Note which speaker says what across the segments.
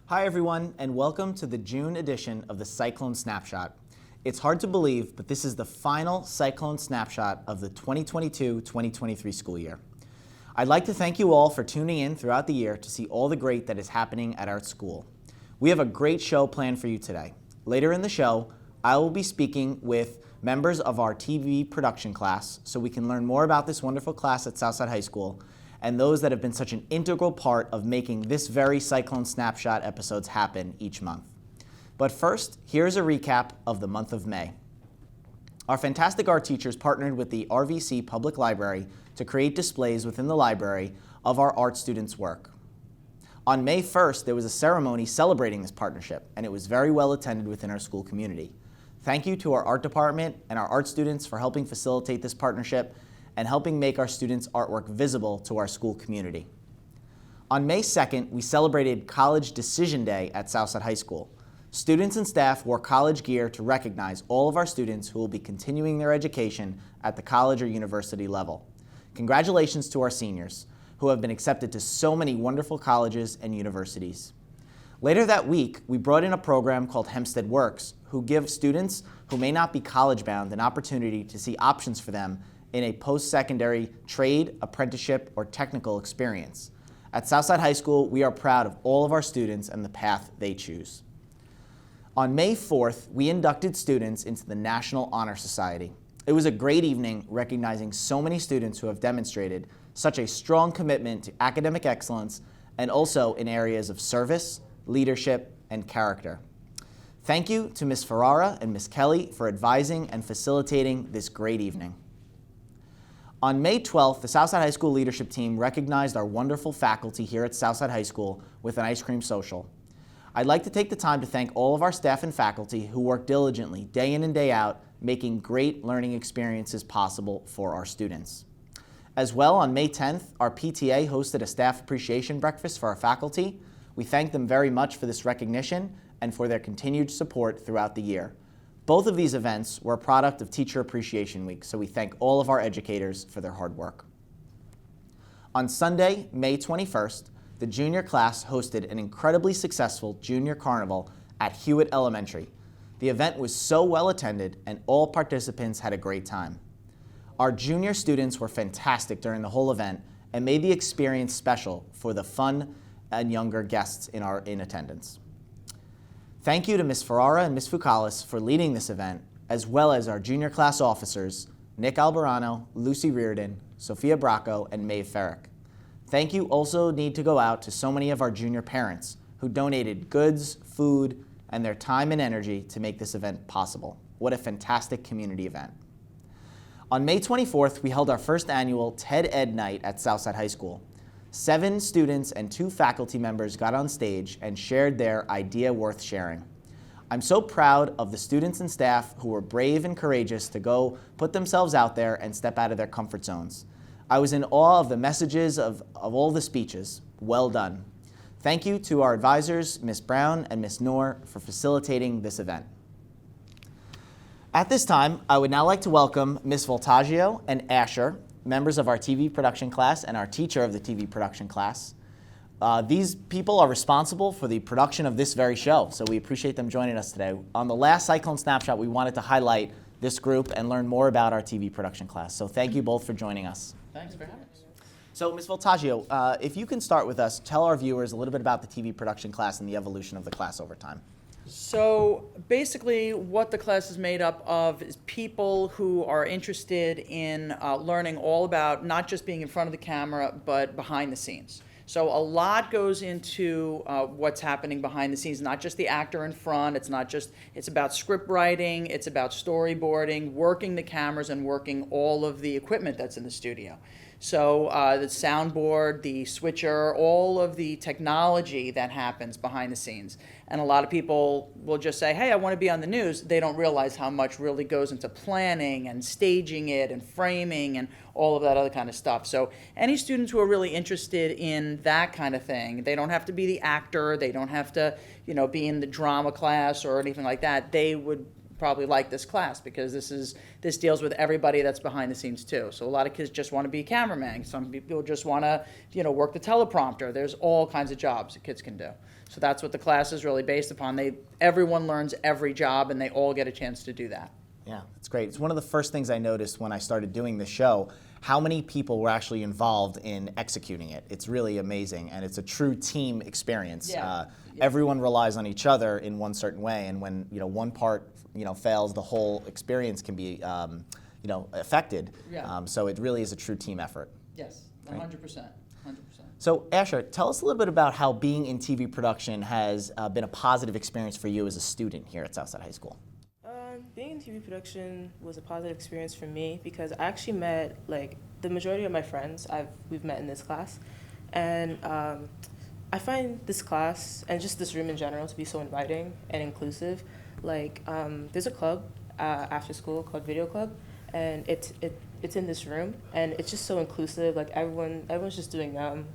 Speaker 1: Hi everyone, and welcome to the June edition of the Cyclone Snapshot. It's hard to believe, but this is the final Cyclone Snapshot of the 2022-2023 school year. I'd like to thank you all for tuning in throughout the year to see all the great that is happening at our school. We have a great show planned for you today. Later in the show, I will be speaking with members of our TV production class so we can learn more about this wonderful class at Southside High School and those that have been such an integral part of making this very Cyclone Snapshot episodes happen each month. But first, here's a recap of the month of May. Our fantastic art teachers partnered with the RVC Public Library to create displays within the library of our art students' work. On May 1st, there was a ceremony celebrating this partnership, and it was very well attended within our school community. Thank you to our art department and our art students for helping facilitate this partnership and helping make our students' artwork visible to our school community. On May 2nd, we celebrated College Decision Day at Southside High School. Students and staff wore college gear to recognize all of our students who will be continuing their education at the college or university level. Congratulations to our seniors, who have been accepted to so many wonderful colleges and universities. Later that week, we brought in a program called Hempstead Works, who give students who may not be college-bound an opportunity to see options for them in a post-secondary trade, apprenticeship, or technical experience. At Southside High School, we are proud of all of our students and the path they choose. On May 4th, we inducted students into the National Honor Society. It was a great evening recognizing so many students who have demonstrated such a strong commitment to academic excellence and also in areas of service, leadership, and character. Thank you to Ms. Ferrara and Ms. Kelly for advising and facilitating this great evening. On May 12th, the Southside High School leadership team recognized our wonderful faculty here at Southside High School with an ice cream social. I'd like to take the time to thank all of our staff and faculty who work diligently day in and day out, making great learning experiences possible for our students. As well, on May 10th, our PTA hosted a staff appreciation breakfast for our faculty. We thank them very much for this recognition and for their continued support throughout the year. Both of these events were a product of Teacher Appreciation Week, so we thank all of our educators for their hard work. On Sunday, May 21st, the junior class hosted an incredibly successful junior carnival at Hewitt Elementary. The event was so well attended and all participants had a great time. Our junior students were fantastic during the whole event and made the experience special for the fun and younger guests in attendance. Thank you to Ms. Ferrara and Ms. Foucalis for leading this event, as well as our junior class officers, Nick Albarano, Lucy Reardon, Sophia Bracco, and Maeve Ferrick. Thank you also need to go out to so many of our junior parents who donated goods, food, and their time and energy to make this event possible. What a fantastic community event. On May 24th, we held our first annual TED Ed Night at Southside High School. 7 students and 2 faculty members got on stage and shared their idea worth sharing. I'm so proud of the students and staff who were brave and courageous to go put themselves out there and step out of their comfort zones. I was in awe of the messages of all the speeches. Well done. Thank you to our advisors, Ms. Brown and Ms. Noor, for facilitating this event. At this time, I would now like to welcome Ms. Voltaggio and Asher, members of our TV production class and our teacher of the TV production class. These people are responsible for the production of this very show, so we appreciate them joining us today. On the last Cyclone Snapshot, we wanted to highlight this group and learn more about our TV production class. So thank you both for joining us.
Speaker 2: Thanks for having us.
Speaker 1: So Ms. Voltaggio, if you can start with us, tell our viewers a little bit about the TV production class and the evolution of the class over time.
Speaker 2: So basically what the class is made up of is people who are interested in learning all about not just being in front of the camera, but behind the scenes. So a lot goes into what's happening behind the scenes, not just the actor in front, it's about script writing, it's about storyboarding, working the cameras and working all of the equipment that's in the studio. So the soundboard, the switcher, all of the technology that happens behind the scenes. And a lot of people will just say, hey, I want to be on the news. They don't realize how much really goes into planning and staging it and framing and all of that other kind of stuff. So any students who are really interested in that kind of thing, they don't have to be the actor, they don't have to, be in the drama class or anything like that. They would probably like this class because this deals with everybody that's behind the scenes too. So a lot of kids just want to be a cameraman. Some people just want to, work the teleprompter. There's all kinds of jobs that kids can do. So that's what the class is really based upon. Everyone learns every job, and they all get a chance to do that.
Speaker 1: Yeah, that's great. It's one of the first things I noticed when I started doing the show, how many people were actually involved in executing it. It's really amazing, and it's a true team experience.
Speaker 2: Yeah.
Speaker 1: Everyone relies on each other in one certain way, and when one part fails, the whole experience can be affected.
Speaker 2: Yeah.
Speaker 1: So it really is a true team effort.
Speaker 2: Yes, 100%. 100%.
Speaker 1: So Asher, tell us a little bit about how being in TV production has been a positive experience for you as a student here at Southside High School.
Speaker 3: Being in TV production was a positive experience for me because I actually met the majority of my friends we've met in this class, and I find this class and just this room in general to be so inviting and inclusive. There's a club after school called Video Club, and it's in this room, and it's just so inclusive. Everyone's just doing them.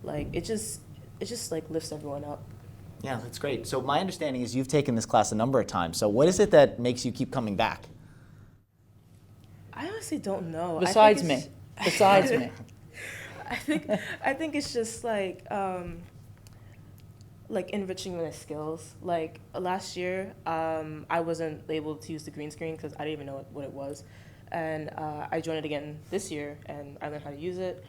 Speaker 3: It just lifts everyone up.
Speaker 1: Yeah, that's great. So my understanding is you've taken this class a number of times. So what is it that makes you keep coming back?
Speaker 3: I honestly don't know.
Speaker 2: Besides me.
Speaker 3: I think it's just enriching my skills. Last year, I wasn't able to use the green screen because I didn't even know what it was, and I joined it again this year, and I learned how to use it.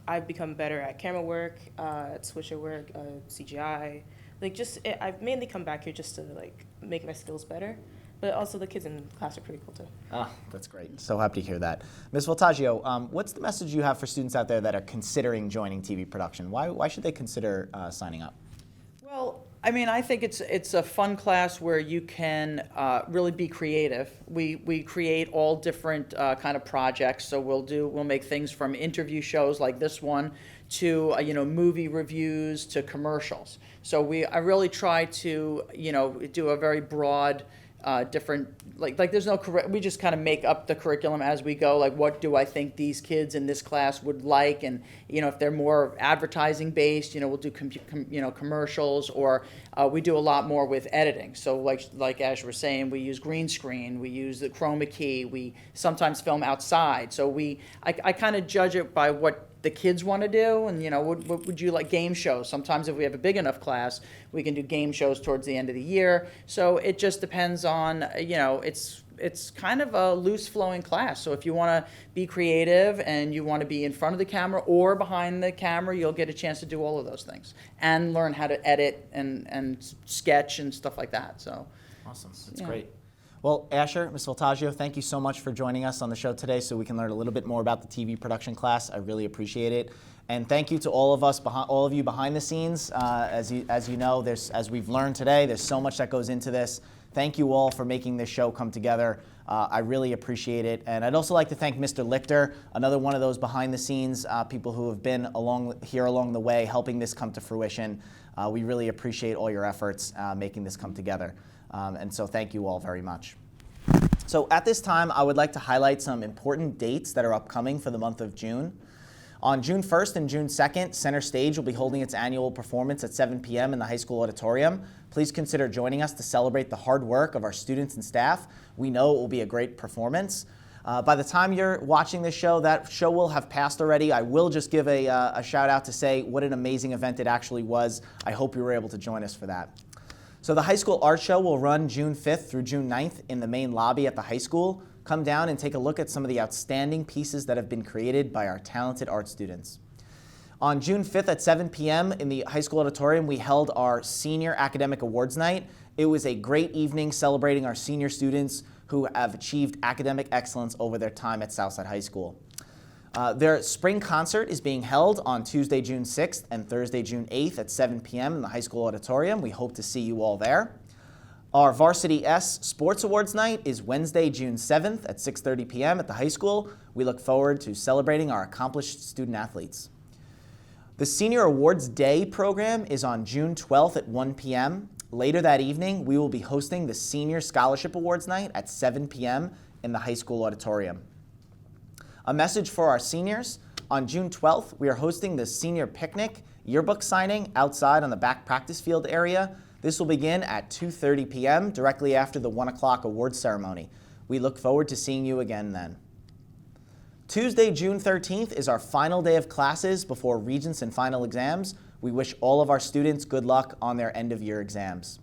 Speaker 3: I've become better at camera work, at switcher work, CGI. I've mainly come back here just to make my skills better. But also the kids in class are pretty cool too.
Speaker 1: Ah, that's great. So happy to hear that. Ms. Voltaggio, what's the message you have for students out there that are considering joining TV production? Why should they consider signing up?
Speaker 2: Well, I think it's a fun class where you can really be creative. We create all different kind of projects. So we'll make things from interview shows like this one to movie reviews to commercials. So I really try to do a very broad different there's no we just kind of make up the curriculum as we go. What do I think these kids in this class would like, and if they're more advertising based, we'll do commercials, or we do a lot more with editing. So like Asher was saying, we use green screen, we use the chroma key, we sometimes film outside. So I kind of judge it by what the kids want to do, and what would you like? Game shows. Sometimes if we have a big enough class, we can do game shows towards the end of the year. So it just depends on it's kind of a loose flowing class. So if you want to be creative and you want to be in front of the camera or behind the camera, you'll get a chance to do all of those things and learn how to edit and sketch and stuff like that. So
Speaker 1: awesome. That's great. Well, Asher, Ms. Voltaggio, thank you so much for joining us on the show today so we can learn a little bit more about the TV production class. I really appreciate it. And thank you to all of you behind the scenes. As you know, as we've learned today, there's so much that goes into this. Thank you all for making this show come together. I really appreciate it. And I'd also like to thank Mr. Lichter, another one of those behind the scenes people who have been along the way helping this come to fruition. We really appreciate all your efforts making this come together. And so thank you all very much. So at this time, I would like to highlight some important dates that are upcoming for the month of June. On June 1st and June 2nd, Center Stage will be holding its annual performance at 7 p.m. in the high school auditorium. Please consider joining us to celebrate the hard work of our students and staff. We know it will be a great performance. By the time you're watching this show, that show will have passed already. I will just give a shout out to say what an amazing event it actually was. I hope you were able to join us for that. So the high school art show will run June 5th through June 9th in the main lobby at the high school. Come down and take a look at some of the outstanding pieces that have been created by our talented art students. On June 5th at 7 p.m. in the high school auditorium, we held our Senior Academic Awards Night. It was a great evening celebrating our senior students who have achieved academic excellence over their time at Southside High School. Their spring concert is being held on Tuesday, June 6th and Thursday, June 8th at 7 p.m. in the high school auditorium. We hope to see you all there. Our Varsity S Sports Awards Night is Wednesday, June 7th at 6:30 p.m. at the high school. We look forward to celebrating our accomplished student athletes. The Senior Awards Day program is on June 12th at 1 p.m. Later that evening, we will be hosting the Senior Scholarship Awards Night at 7 p.m. in the high school auditorium. A message for our seniors. On June 12th, we are hosting the Senior Picnic yearbook signing outside on the back practice field area. This will begin at 2:30 p.m. directly after the 1 o'clock awards ceremony. We look forward to seeing you again then. Tuesday, June 13th is our final day of classes before Regents and final exams. We wish all of our students good luck on their end-of-year exams.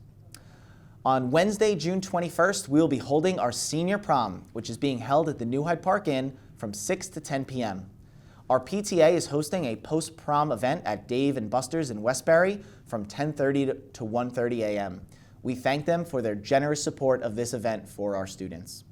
Speaker 1: On Wednesday, June 21st, we will be holding our senior prom, which is being held at the New Hyde Park Inn from 6 to 10 p.m. Our PTA is hosting a post-prom event at Dave & Buster's in Westbury from 10:30 to 1:30 a.m. We thank them for their generous support of this event for our students.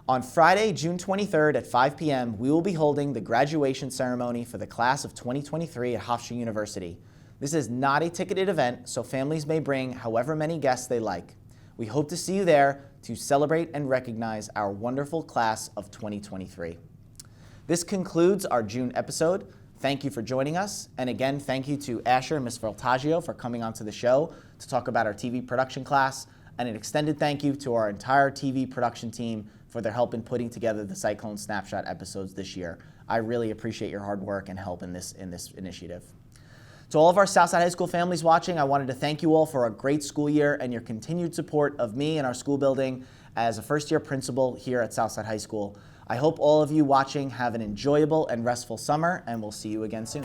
Speaker 1: On Friday, June 23rd at 5 p.m., we will be holding the graduation ceremony for the class of 2023 at Hofstra University. This is not a ticketed event, so families may bring however many guests they like. We hope to see you there to celebrate and recognize our wonderful class of 2023. This concludes our June episode. Thank you for joining us. And again, thank you to Asher and Ms. Voltaggio for coming onto the show to talk about our TV production class. And an extended thank you to our entire TV production team for their help in putting together the Cyclone Snapshot episodes this year. I really appreciate your hard work and help in this initiative. To all of our Southside High School families watching, I wanted to thank you all for a great school year and your continued support of me and our school building as a first-year principal here at Southside High School. I hope all of you watching have an enjoyable and restful summer, and we'll see you again soon.